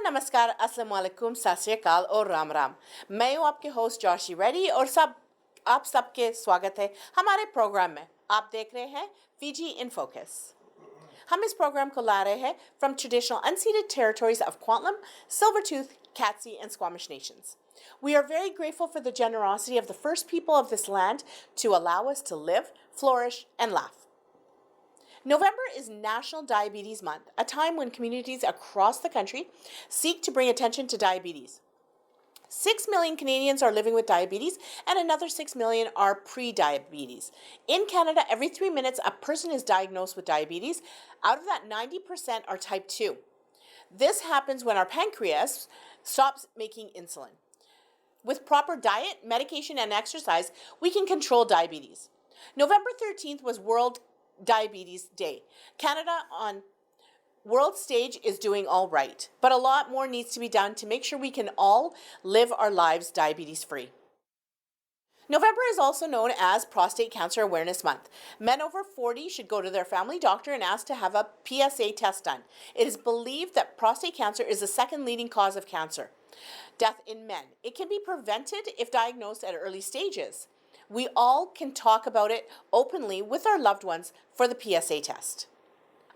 नमस्कार, अस्सलाम वालेकुम, सत श्री अकाल और राम राम। मैं हूँ आपके होस्ट जॉशी रेड्डी और आप सबके स्वागत है हमारे प्रोग्राम में। आप देख रहे हैं फीजी इन फोकस। हम इस प्रोग्राम को ला रहे हैं from traditional unceded territories of Kwantlen, Silvertooth, Katzie, and Squamish nations. We are very grateful for the generosity of the first people of this land to allow us to live, flourish, and laugh. November is National Diabetes Month, a time when communities across the country seek to bring attention to diabetes. 6 million Canadians are living with diabetes, and another 6 million are pre-diabetes. In Canada, every 3 minutes, a person is diagnosed with diabetes. Out of that, 90% are type 2. This happens when our pancreas stops making insulin. With proper diet, medication, and exercise, we can control diabetes. November 13th was World Diabetes Day. Canada on world stage is doing all right, but a lot more needs to be done to make sure we can all live our lives diabetes free. November is also known as Prostate Cancer Awareness Month. Men over 40 should go to their family doctor and ask to have a PSA test done. It is believed that prostate cancer is the second leading cause of cancer death in men. It can be prevented if diagnosed at early stages. We all can talk about it openly with our loved ones for the PSA test.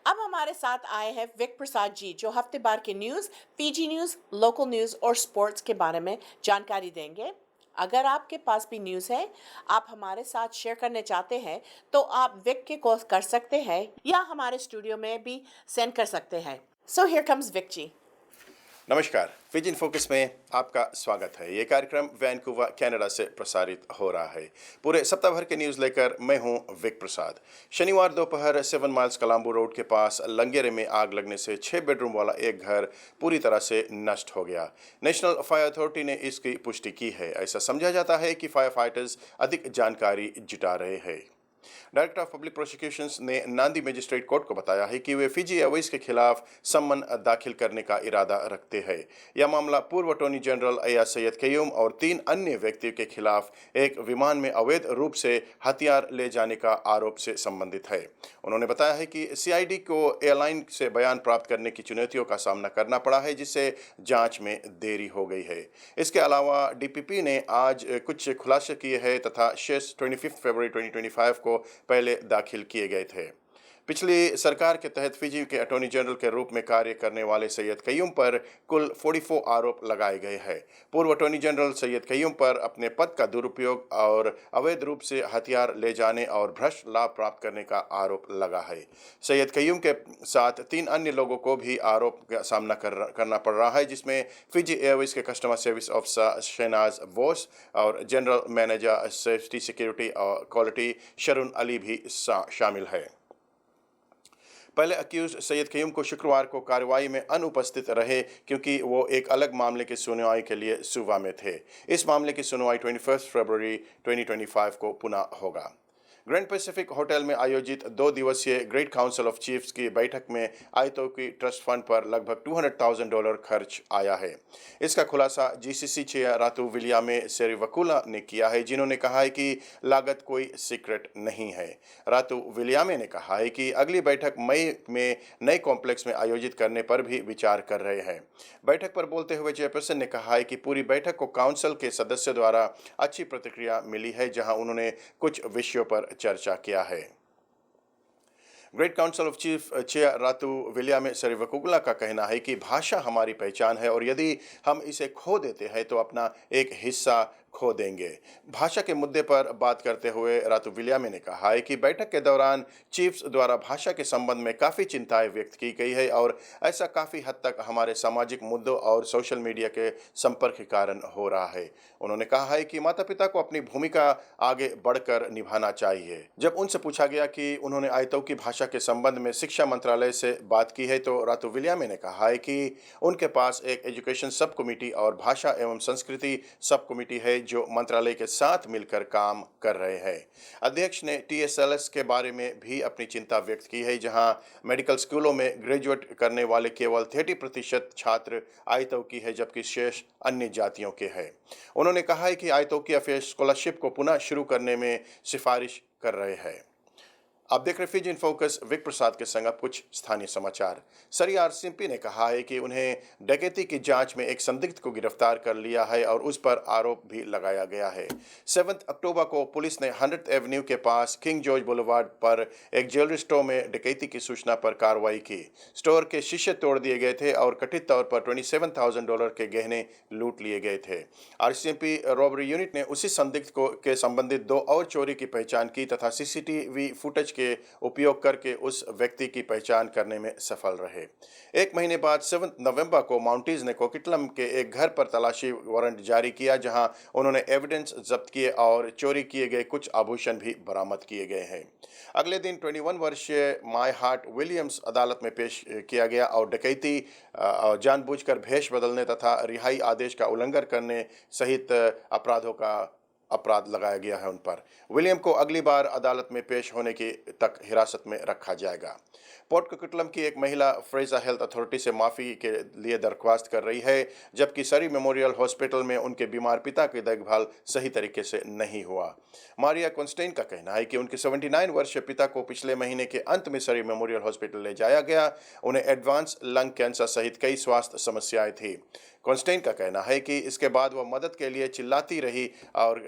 अब हमारे साथ आए हैं Wick Prasad ji, जो हफ्ते भर के news, Fiji news, local news और स्पोर्ट्स के बारे में जानकारी देंगे। अगर आपके पास भी न्यूज़ है, आप हमारे साथ शेयर करने चाहते हैं, तो आप विक के कॉल कर सकते हैं या हमारे स्टूडियो में भी सेंड कर सकते हैं। सो हियर कम्स विक जी। नमस्कार, फीजी इन फोकस में आपका स्वागत है। ये कार्यक्रम वैनकूवर कनाडा से प्रसारित हो रहा है। पूरे सप्ताह भर के न्यूज़ लेकर मैं हूं विक प्रसाद। शनिवार दोपहर 7 माइल्स कलाम्बू रोड के पास लंगेरे में आग लगने से 6 बेडरूम वाला एक घर पूरी तरह से नष्ट हो गया। नेशनल फायर अथॉरिटी ने इसकी पुष्टि की है। ऐसा समझा जाता है कि फायर फाइटर्स अधिक जानकारी जुटा रहे हैं। डायरेक्टर ऑफ पब्लिक प्रोसिक्यूशंस ने नांदी मजिस्ट्रेट कोर्ट को बताया है कि वे फिजी एयरवेज के खिलाफ सम्मन दाखिल करने का इरादा रखते हैं। यह मामला पूर्व अटॉर्नी जनरल अय्याज सैयद कयूम और 3 अन्य व्यक्तियों के खिलाफ एक विमान में अवैध रूप से हथियार ले जाने का आरोप से संबंधित है। उन्होंने बताया है कि सीआईडी को एयरलाइन से बयान प्राप्त करने की चुनौतियों का सामना करना पड़ा है, जिससे जांच में देरी हो गई है। इसके अलावा डीपीपी ने आज कुछ खुलासे किए हैं तथा शेष 25 फरवरी 2025 को पहले दाखिल किए गए थे। पिछली सरकार के तहत फिजी के अटॉर्नी जनरल के रूप में कार्य करने वाले सैयद कयूम पर कुल 44 आरोप लगाए गए हैं। पूर्व अटॉर्नी जनरल सैयद कयूम पर अपने पद का दुरुपयोग और अवैध रूप से हथियार ले जाने और भ्रष्ट लाभ प्राप्त करने का आरोप लगा है। सैयद कयूम के साथ 3 अन्य लोगों को भी आरोप का सामना करना पड़ रहा है, जिसमें फिजी एयरवेज के customer service officer Shahnaz Bose और जनरल मैनेजर सेफ्टी सिक्योरिटी और क्वालिटी शरून अली भी शामिल है। पहले अक्यूज सैयद कयूम को शुक्रवार को कार्रवाई में अनुपस्थित रहे क्योंकि वो एक अलग मामले की सुनवाई के लिए सुबह में थे। इस मामले की सुनवाई 21 फरवरी 2025 को पुनः होगा। ग्रैंड पैसिफिक होटल में आयोजित 2 दिवसीय ग्रेट काउंसिल ऑफ चीफ्स की बैठक में आयतोकी ट्रस्ट फंड पर लगभग $200,000 खर्च आया है। इसका खुलासा जीसीसी चेयर रातू विलियामे सेरिवकुला ने किया है, जिन्होंने कहा है कि लागत कोई सीक्रेट नहीं है। रातू विलियामे ने कहा है कि अगली बैठक मई में नए कॉम्प्लेक्स में आयोजित करने पर भी विचार कर रहे हैं। बैठक पर बोलते हुए चेयरपर्सन ने कहा है कि पूरी बैठक को काउंसिल के सदस्यों द्वारा अच्छी प्रतिक्रिया मिली है, जहां उन्होंने कुछ विषयों पर चर्चा किया है। Great Council of Chief chair Ratu Wiliame Seruvakula का कहना है कि भाषा हमारी पहचान है और यदि हम इसे खो देते हैं तो अपना एक हिस्सा खो देंगे। भाषा के मुद्दे पर बात करते हुए रातू विलियामे ने कहा है कि बैठक के दौरान चीफ्स द्वारा भाषा के संबंध में काफ़ी चिंताएं व्यक्त की गई है और ऐसा काफ़ी हद तक हमारे सामाजिक मुद्दों और सोशल मीडिया के संपर्क के कारण हो रहा है। उन्होंने कहा है कि माता पिता को अपनी भूमिका आगे बढ़कर निभाना चाहिए। जब उनसे पूछा गया कि उन्होंने आयतोकी भाषा के संबंध में शिक्षा मंत्रालय से बात की है, तो रातू विलियामे ने कहा है कि उनके पास एक एजुकेशन सब कमेटी और भाषा एवं संस्कृति सब कमेटी है जो मंत्रालय के साथ मिलकर काम कर रहे हैं। अध्यक्ष ने टीएसएलएस के बारे में भी अपनी चिंता व्यक्त की है, जहां मेडिकल स्कूलों में ग्रेजुएट करने वाले केवल 30% छात्र आयतोकी है, जबकि शेष अन्य जातियों के हैं। उन्होंने कहा है कि आयतोकी अफेयर्स स्कॉलरशिप को पुनः शुरू करने में सिफारिश कर रहे हैं। आप देख रहे फीजी इन फोकस विक प्रसाद के संग अब कुछ स्थानीय समाचार। सरी आरसीएमपी ने कहा है कि उन्हें डकैती की जांच में एक संदिग्ध को गिरफ्तार कर लिया है और उस पर आरोप भी लगाया गया है। 7 अक्टूबर को पुलिस ने 100th एवेन्यू के पास किंग जॉर्ज बुलेवार्ड पर एक ज्वेलरी स्टोर में डकैती की सूचना पर कार्रवाई की। स्टोर के शीशे तोड़ दिए गए थे और कथित तौर पर $27,000 के गहने लूट लिए गए थे। आरसीएमपी रॉबरी यूनिट ने उसी संदिग्ध को के संबंधित 2 और चोरी की पहचान की तथा सीसीटीवी फुटेज के उपयोग करके उस व्यक्ति की पहचान करने में सफल रहे। एक महीने बाद 7 नवंबर को माउंटीज ने कोकिटलम के एक घर पर तलाशी वारंट जारी किया, जहां उन्होंने एविडेंस जब्त किए और चोरी किए गए कुछ आभूषण भी बरामद किए गए हैं। अगले दिन 21 वर्षीय माय हार्ट विलियम्स अदालत में पेश किया गया और डकैती, जानबूझकर भेष बदलने तथा रिहाई आदेश का उल्लंघन करने सहित अपराधों का अपराध लगाया गया है उन पर। विलियम को अगली बार अदालत में पेश होने की तक हिरासत में रखा जाएगा। पोर्ट कोकिटलम की एक महिला फ्रेजर हेल्थ अथॉरिटी से माफ़ी के लिए दरख्वास्त कर रही है, जबकि सरी मेमोरियल हॉस्पिटल में उनके बीमार पिता की देखभाल सही तरीके से नहीं हुआ। मारिया कॉन्स्टेन का कहना है कि उनके 79 वर्षीय पिता को पिछले महीने के अंत में सरी मेमोरियल हॉस्पिटल ले जाया गया। उन्हें एडवांस लंग कैंसर सहित कई स्वास्थ्य समस्याएं थी। कॉन्स्टेन का कहना है कि इसके बाद वह मदद के लिए चिल्लाती रही और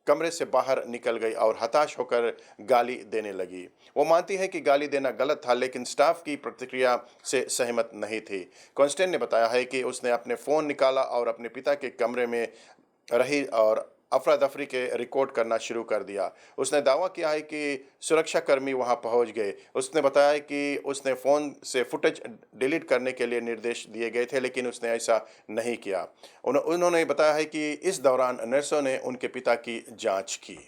कमरे से बाहर निकल गई और हताश होकर गाली देने लगी। वो मानती है कि गाली देना गलत था, लेकिन स्टाफ की प्रतिक्रिया से सहमत नहीं थी। कॉन्स्टेन ने बताया है कि उसने अपने फ़ोन निकाला और अपने पिता के कमरे में रही और अफरा दफरी के रिकॉर्ड करना शुरू कर दिया। उसने दावा किया है कि सुरक्षाकर्मी वहां पहुंच गए। उसने बताया कि उसने फ़ोन से फुटेज डिलीट करने के लिए निर्देश दिए गए थे, लेकिन उसने ऐसा नहीं किया। उन्होंने बताया है कि इस दौरान नर्सों ने उनके पिता की जांच की।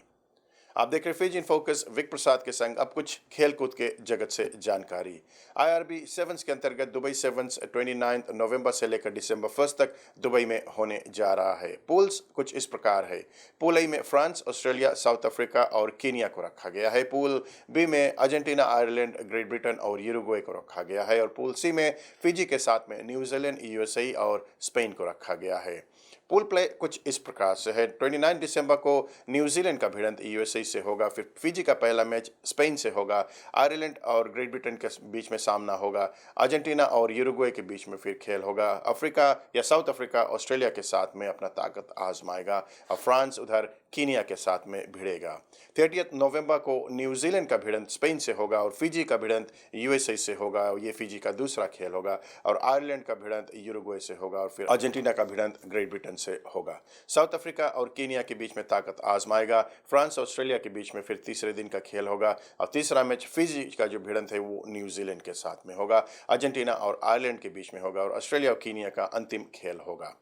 आप देख रहे फीजी इन फोकस विक प्रसाद के संग अब कुछ खेलकूद के जगत से जानकारी। IRB सेवन्स के अंतर्गत दुबई सेवन्स 29 नवंबर से लेकर दिसंबर 1 तक दुबई में होने जा रहा है। पूल्स कुछ इस प्रकार है। पूल ए में फ्रांस, ऑस्ट्रेलिया, साउथ अफ्रीका और कीनिया को रखा गया है। पूल बी में अर्जेंटीना, आयरलैंड, ग्रेट ब्रिटेन और यूरुग्वे को रखा गया है और पूल सी में फिजी के साथ में न्यूजीलैंड, USA और स्पेन को रखा गया है। पूल प्ले कुछ इस प्रकार से है। 29 दिसंबर को न्यूजीलैंड का भिड़ंत USA से होगा, फिर फिजी का पहला मैच स्पेन से होगा, आयरलैंड और ग्रेट ब्रिटेन के बीच में सामना होगा, अर्जेंटीना और यूरुग्वे के बीच में फिर खेल होगा, अफ्रीका या साउथ अफ्रीका ऑस्ट्रेलिया के साथ में अपना ताकत आजमाएगा और फ्रांस उधर कीनिया के साथ में भिड़ेगा। 30 नवंबर को न्यूजीलैंड का भिड़ंत स्पेन से होगा और फिजी का भिड़ंत USA से होगा, ये फिजी का दूसरा खेल होगा, और आयरलैंड का भिड़ंत यूरुग्वे से होगा और फिर अर्जेंटीना का भिड़ंत ग्रेट ब्रिटेन से होगा। साउथ अफ्रीका और कीनिया के बीच में ताकत आजमाएगा। फ्रांस ऑस्ट्रेलिया के बीच में फिर तीसरे दिन का खेल होगा और तीसरा मैच फिजी का जो भिड़ंत है वो न्यूजीलैंड के साथ में होगा। अर्जेंटीना और आयरलैंड के बीच में होगा और ऑस्ट्रेलिया और कीनिया का अंतिम खेल होगा।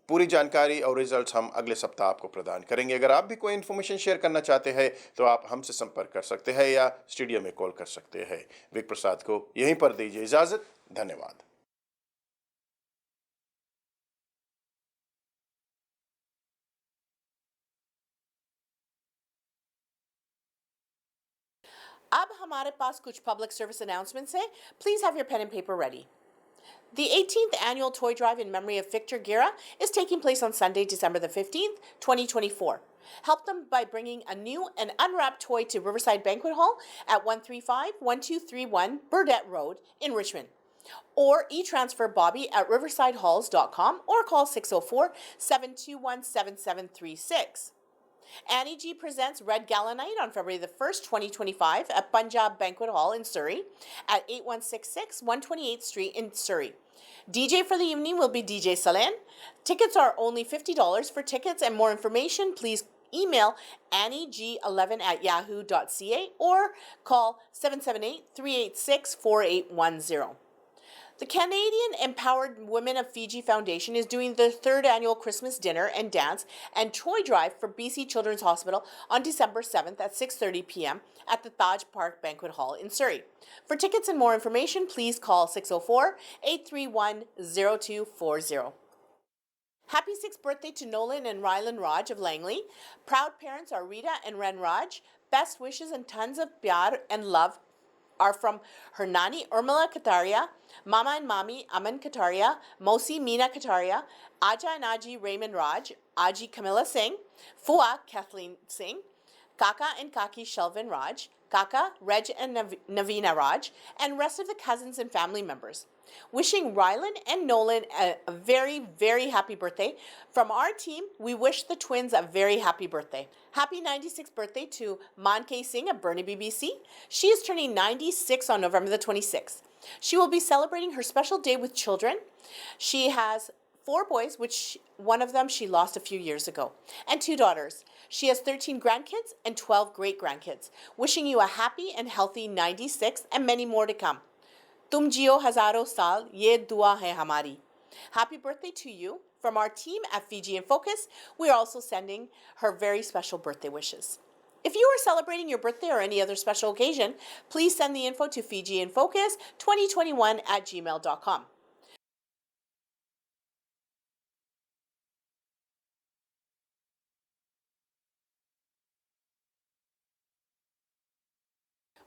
पूरी जानकारी और रिजल्ट्स हम अगले सप्ताह आपको प्रदान करेंगे। अगर आप भी कोई इन्फॉर्मेशन शेयर करना चाहते हैं तो आप हमसे संपर्क कर सकते हैं या स्टूडियो में कॉल कर सकते हैं। विक प्रसाद को यहीं पर दीजिए इजाजत। धन्यवाद। अब हमारे पास कुछ पब्लिक सर्विस अनाउंसमेंट्स हैं। Please have your pen and paper ready. The 18th annual toy drive in memory of Victor Guerra is taking place on Sunday, December the 15th, 2024. Help them by bringing a new and unwrapped toy to Riverside Banquet Hall at 135-1231 Burdett Road in Richmond. Or e-transfer Bobby at riversidehalls.com or call 604-721-7736. Annie G presents Red Gala Night on February the 1st, 2025 at Punjab Banquet Hall in Surrey at 8166 128th Street in Surrey. DJ for the evening will be DJ Salan. Tickets are only $50. For tickets and more information, please email annieg11@yahoo.ca or call 778-386-4810. The Canadian Empowered Women of Fiji Foundation is doing their 3rd annual Christmas dinner and dance and toy drive for BC Children's Hospital on December 7th at 6:30 p.m. at the Taj Park Banquet Hall in Surrey. For tickets and more information, please call 604-831-0240. Happy 6th birthday to Nolan and Rylan Raj of Langley. Proud parents are Rita and Ren Raj. Best wishes and tons of pyar and love are from her nani Urmila Kataria, Mama and Mami Aman Kataria, Mosi Meena Kataria, Aja and Aji Raymond Raj, Aji Camilla Singh, Fua Kathleen Singh, Kaka and Kaki Shelvin Raj, Kaka, Reg and Navina Raj, and rest of the cousins and family members. Wishing Rylan and Nolan a very, very happy birthday. From our team, we wish the twins a very happy birthday. Happy 96th birthday to Mankay Singh of Burnaby, BC. She is turning 96 on November the 26th. She will be celebrating her special day with children. She has 4 boys, which one of them she lost a few years ago, and 2 daughters. She has 13 grandkids and 12 great grandkids. Wishing you a happy and healthy 96th and many more to come. तुम जियो हजारों साल ये दुआ है हमारी. Happy birthday to you. From our team at Fiji in Focus, we are also sending her very special birthday wishes. If you are celebrating your birthday or any other special occasion, please send the info to fijiinfocus2021@gmail.com.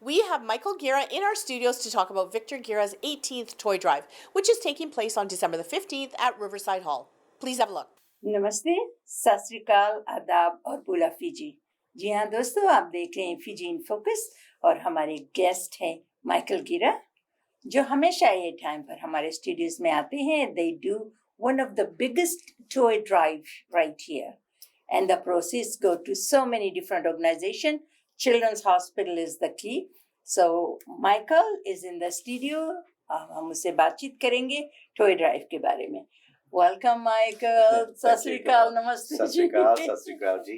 We have Michael Gira in our studios to talk about Victor Gira's 18th toy drive, which is taking place on December the 15th at Riverside Hall. Please have a look. नमस्ते, सत श्री अकाल, आदाब और बुला Fiji. जी हाँ दोस्तों, आप देख रहे हैं फीजी इन फोकस और हमारे गेस्ट हैं माइकल गिरा, जो हमेशा ये टाइम पर हमारे स्टूडियोज में आते हैं. They do one of the biggest toy drive right here, and the proceeds go to so many different organizations. Children's Hospital is the key. So Michael is in the studio. हम उससे बातचीत करेंगे toy drive के बारे में. Welcome Michael. सत श्री अकाल. नमस्ते. सत श्री अकाल. सत श्री अकाल जी.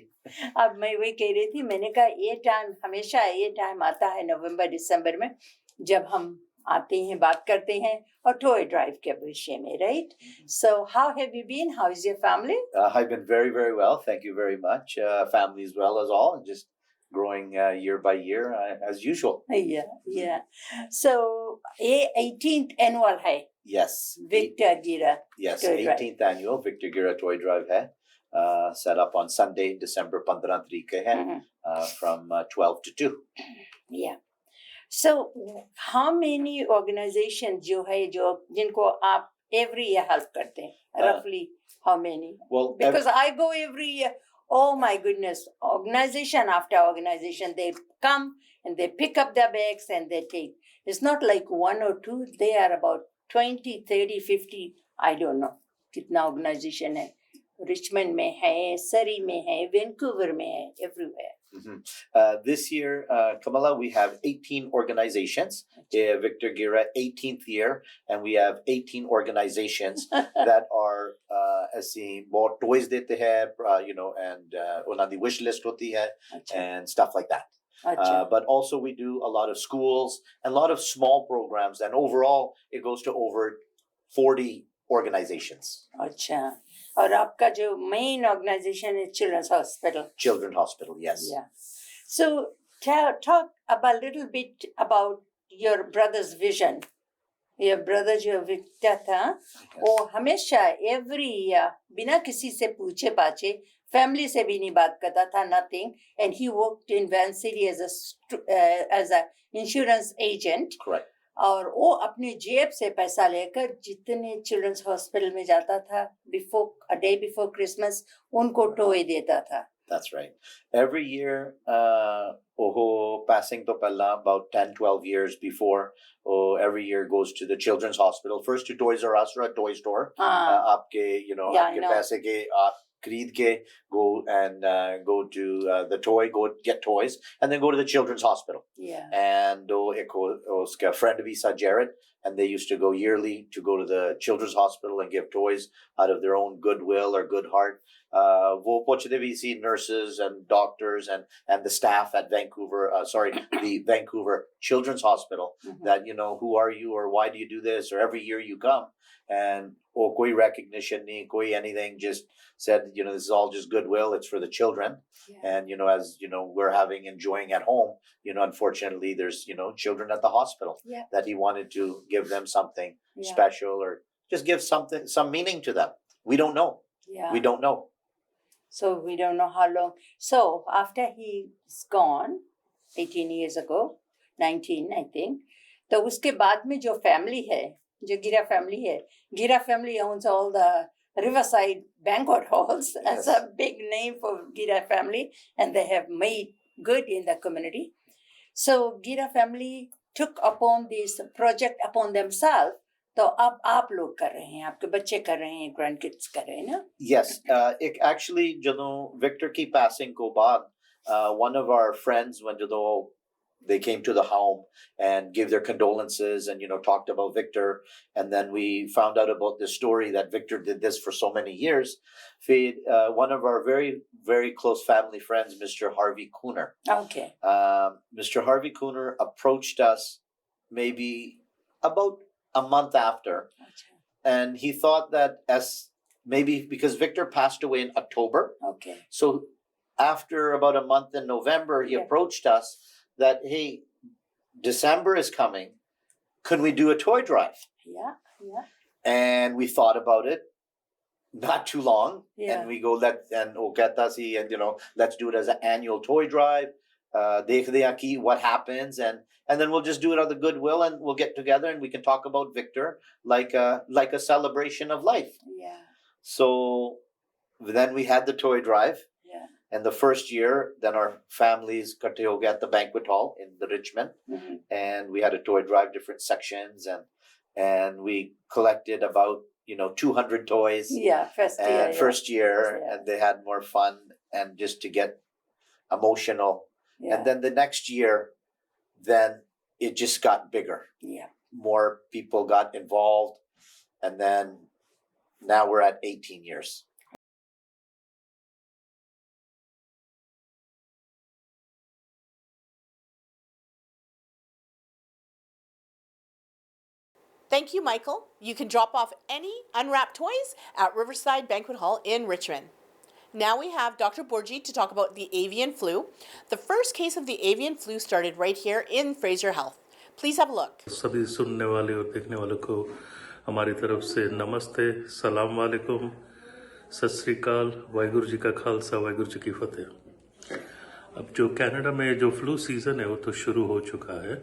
अब मैं वही कह रही थी, मैंने कहा ये टाइम हमेशा ये टाइम आता है नवंबर दिसंबर में, जब हम आते हैं, बात करते हैं और टॉय ड्राइव के विषय में, right? So how have you been? How is your family? I've been very, very well. Thank you very much. Family as well as all. Just growing year by year as usual. Yeah. So ये 18th annual है. Yes. Victor Gira. Yes. Toy drive. 18th annual Victor Gira Toy Drive है. Set up on Sunday, December 15 तारीख है. From 12 to 2. Yeah. So how many organizations जो है जो जिनको आप every year help करते हैं? Roughly how many? Well, Because I go every year. Oh my goodness, organization after organization, they come and they pick up their bags and they take. It's not like 1 or 2, they are about 20, 30, 50, I don't know. कितना organization है. Richmond में है, Surrey में है, Vancouver में है, everywhere. This year, Kamala, we have 18 organizations. Victor Gira 18th year, and we have 18 organizations that are ऐसी बहुत toys देते हैं, and उन्होंने wish list होती है and stuff like that. But also we do a lot of schools and a lot of small programs, and overall it goes to over 40 organizations. अच्छा. और आपका जो main organization is Children's Hospital. Children's Hospital, yes. Yeah. So talk about a little bit about your brother's vision. Your brother जो Victor था, वो हमेशा every year बिना किसी से पूछे पाछे, family से भी नहीं बात करता था, nothing, and he worked in Van City as a insurance agent. Correct. और वो अपने जेब से पैसा लेकर जितने चिल्ड्रंस हॉस्पिटल में जाता था, a day before Christmas, उनको टॉय देता था. That's right. Every year, passing to pala about 10, 12 years before, every year goes to the Children's Hospital. First to Toys R Us or a toy store. आपके, आपके पैसे के आप खरीद के go and go to the toy, go get toys, and then go to the Children's Hospital. Yeah. And उसका friend Visa Jarrett, and they used to go yearly to go to the Children's Hospital and give toys out of their own goodwill or good heart. वो पूछते भी see nurses and doctors and the staff at the Vancouver Children's Hospital, that who are you, or why do you do this, or every year you come, and koi recognition nahi, koi anything, just said this is all just goodwill, it's for the children. Yeah. And as we're enjoying at home, unfortunately there's children at the hospital. Yeah. That he wanted to give them something Yeah. special, or just give some meaning to them. We don't know. Yeah. We don't know. So we don't know how long. So after he's gone, 18 years ago, 19 I think, तो उसके बाद में जो family है, जो गिरा family है, गिरा family owns all the Riverside banquet halls. That's a big name for Gira family, and they have made good in the community. So Gira family took upon this project upon themselves. तो अब आप लोग कर रहे हैं, आपके बच्चे कर रहे हैं, ग्रैंड किड्स कर रहे हैं ना? Yes, actually, ਜਦੋਂ Victor की passing को बाद, one of our friends, when ਜਦੋਂ they came to the home and gave their condolences and talked about Victor, and then we found out about this story that Victor did this for so many years. One of our very, very close family friends, Mr. Harvey Cooner. Okay. Mr. Harvey Cooner approached us maybe about a month after, and he thought that as maybe because Victor passed away in October, Okay. so after about a month in November, he Yeah. approached us that, hey, December is coming, could we do a toy drive? Yeah. Yeah. And we thought about it not too long, Yeah. and we go and let's do it as an annual toy drive. Dekhde hain ki what happens, and then we'll just do it out of goodwill, and we'll get together and we can talk about Victor like a celebration of life. Yeah. So then we had the toy drive, Yeah. and the first year, then our families got to at the banquet hall in the Richmond, Mhm. and we had a toy drive, different sections, and we collected about 200 toys. Yeah. First year. And first year, Yeah. and they had more fun and just to get emotional. Yeah. And then the next year, then it just got bigger. Yeah. More people got involved, and then now we're at 18 years. Thank you, Michael. You can drop off any unwrapped toys at Riverside Banquet Hall in Richmond. Now we have Dr. Borgi to talk about the avian flu. The first case of the avian flu started right here in Fraser Health. Please have a look. सभी सुनने वाले और देखने वालों को हमारी तरफ से नमस्ते, सलाम वालेकुम, सत श्री अकाल, वाहिगुरु जी का खालसा, वाहिगुरु जी की फतेह। अब जो कनाडा में जो फ्लू सीज़न है वो तो शुरू हो चुका है,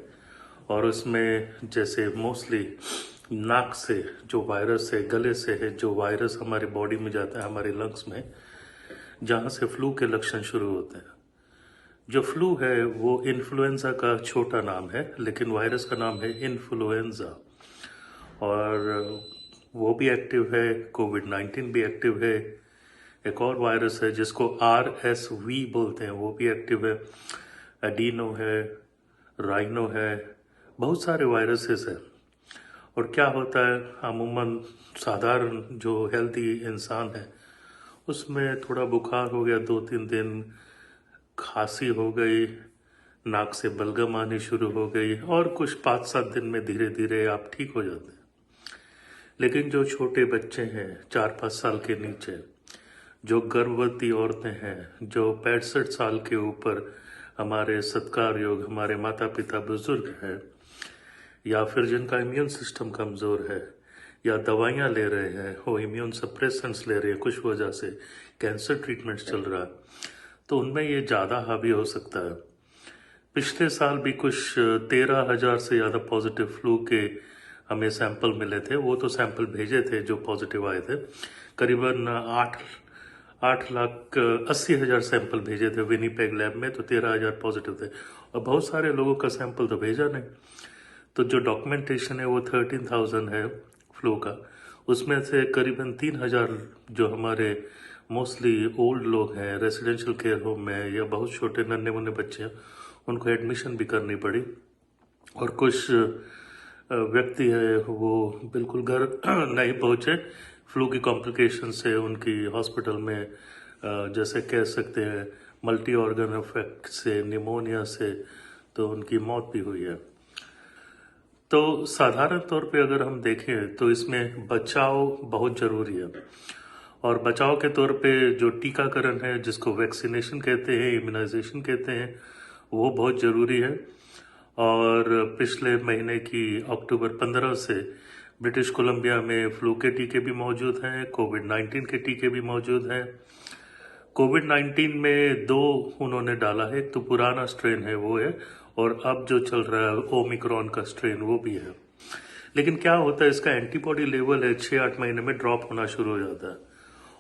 और उसमें जैसे मोस्टली नाक से जो वायरस है, गले से है जो वायरस हमारी बॉडी में जाता है, हमारे लंग्स में, जहाँ से फ्लू के लक्षण शुरू होते हैं। जो फ्लू है वो इन्फ्लुएंजा का छोटा नाम है, लेकिन वायरस का नाम है इन्फ्लुएंजा, और वो भी एक्टिव है, कोविड-19 भी एक्टिव है। एक और वायरस है जिसको RSV बोलते हैं, वो भी एक्टिव है। एडिनो है, राइनो है, बहुत सारे वायरसेस हैं। और क्या होता है, अमूमन साधारण जो हेल्दी इंसान है उसमें थोड़ा बुखार हो गया 2-3 दिन, खांसी हो गई, नाक से बलगम आनी शुरू हो गई, और कुछ 5-7 दिन में धीरे धीरे आप ठीक हो जाते हैं। लेकिन जो छोटे बच्चे हैं 4-5 साल के नीचे, जो गर्भवती औरतें हैं, जो 65 साल के ऊपर हमारे सत्कार योग हमारे माता पिता बुजुर्ग हैं, या फिर जिनका इम्यून सिस्टम कमज़ोर है, या दवाइयाँ ले रहे हैं, वो इम्यून सप्रेसेंट्स ले रहे हैं, कुछ वजह से कैंसर ट्रीटमेंट चल रहा है, तो उनमें ये ज़्यादा हावी हो सकता है। पिछले साल भी कुछ 13,000 से ज़्यादा पॉजिटिव फ्लू के हमें सैंपल मिले थे। वो तो सैंपल भेजे थे जो पॉजिटिव आए थे, करीबन 8,80,000 सैंपल भेजे थे विनीपेग लैब में, तो 13,000 पॉजिटिव थे, और बहुत सारे लोगों का सैंपल तो भेजा नहीं। तो जो डॉक्यूमेंटेशन है वो 13,000 है फ्लू का, उसमें से करीबन 3,000 जो हमारे मोस्टली ओल्ड लोग हैं, रेजिडेंशियल केयर होम में, या बहुत छोटे नन्हे मुन्ने बच्चे हैं, उनको एडमिशन भी करनी पड़ी। और कुछ व्यक्ति है वो बिल्कुल घर नहीं पहुँचे, फ्लू की कॉम्प्लिकेशन से उनकी हॉस्पिटल में जैसे कह सकते हैं मल्टी ऑर्गन इफेक्ट से, निमोनिया से, तो उनकी मौत भी हुई है। तो साधारण तौर पे अगर हम देखें तो इसमें बचाव बहुत ज़रूरी है, और बचाव के तौर पे जो टीकाकरण है, जिसको वैक्सीनेशन कहते हैं, इम्यूनाइजेशन कहते हैं, वो बहुत ज़रूरी है। और पिछले महीने की अक्टूबर 15 से ब्रिटिश कोलंबिया में फ्लू के टीके भी मौजूद हैं, कोविड-19 के टीके भी मौजूद हैं। कोविड-19 में 2 उन्होंने डाला है, एक तो पुराना स्ट्रेन है वो है, और अब जो चल रहा है ओमिक्रॉन का स्ट्रेन वो भी है। लेकिन क्या होता है, इसका एंटीबॉडी लेवल है 6-8 महीने में ड्रॉप होना शुरू हो जाता है,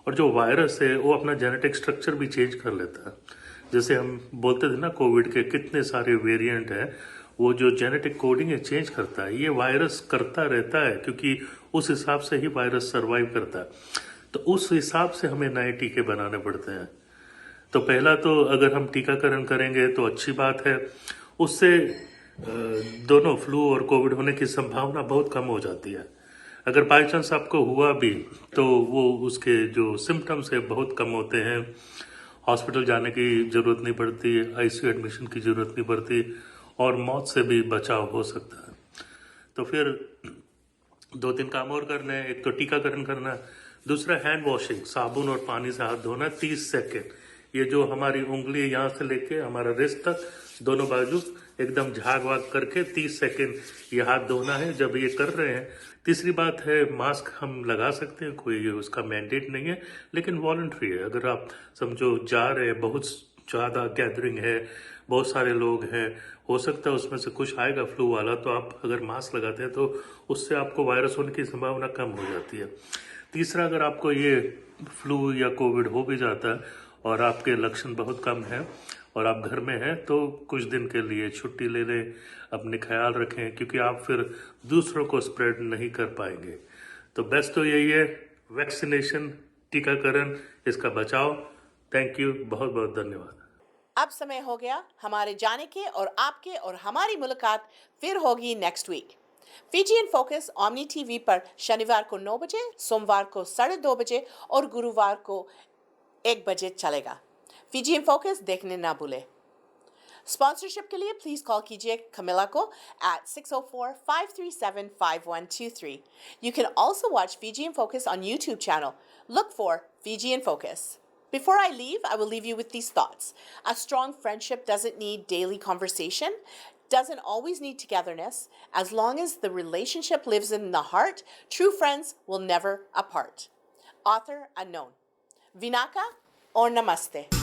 और जो वायरस है वो अपना जेनेटिक स्ट्रक्चर भी चेंज कर लेता है। जैसे हम बोलते थे ना कोविड के कितने सारे वेरिएंट हैं, वो जो जेनेटिक कोडिंग है चेंज करता है, ये वायरस करता रहता है क्योंकि उस हिसाब से ही वायरस सरवाइव करता है। तो उस हिसाब से हमें नए टीके बनाने पड़ते हैं। तो पहला तो अगर हम टीकाकरण करेंगे तो अच्छी बात है, उससे दोनों फ्लू और कोविड होने की संभावना बहुत कम हो जाती है। अगर बाई चांस आपको हुआ भी तो वो उसके जो सिम्टम्स है बहुत कम होते हैं, हॉस्पिटल जाने की ज़रूरत नहीं पड़ती, आईसीयू एडमिशन की ज़रूरत नहीं पड़ती और मौत से भी बचाव हो सकता है। तो फिर 2-3 काम और करने हैं, एक तो टीकाकरण करना है, दूसरा हैंड वॉशिंग, साबुन और पानी से हाथ धोना 30 सेकेंड। ये जो हमारी उंगली यहाँ से लेके हमारा रिस्ट तक दोनों बाजू एकदम झाग वाग करके 30 सेकेंड ये हाथ धोना है जब ये कर रहे हैं। तीसरी बात है मास्क हम लगा सकते हैं, कोई उसका मैंडेट नहीं है, लेकिन वॉलंटरी है। अगर आप समझो जा रहे हैं, बहुत ज़्यादा गैदरिंग है, बहुत सारे लोग हैं, हो सकता है उसमें से कुछ आएगा फ्लू वाला, तो आप अगर मास्क लगाते हैं तो उससे आपको वायरस होने की संभावना कम हो जाती है। तीसरा, अगर आपको ये फ्लू या कोविड हो भी जाता है और आपके लक्षण बहुत कम हैं और आप घर में हैं तो कुछ दिन के लिए छुट्टी ले लें, अपने ख्याल रखें, क्योंकि आप फिर दूसरों को स्प्रेड नहीं कर पाएंगे। तो बेस्ट तो यही है, वैक्सीनेशन, टीकाकरण, इसका बचाव। थैंक यू, बहुत बहुत धन्यवाद। अब समय हो गया हमारे जाने के और आपके और हमारी मुलाकात फिर होगी next week. Fiji in focus Omni TV पर शनिवार को 9 बजे, सोमवार को 2:30 बजे और गुरुवार को 1 बजे चलेगा। फीजी इन फोकस देखने ना भूलें। स्पॉन्सरशिप के लिए प्लीज कॉल कीजिए कमिला को at 604-537-5123. You can also watch Fiji in Focus on YouTube channel. Look for Fiji in Focus. Before I leave, I will leave you with these thoughts. A strong friendship doesn't need daily conversation, doesn't always need togetherness. As long as the relationship lives in the heart, true friends will never apart. Author unknown. Vinaka or Namaste.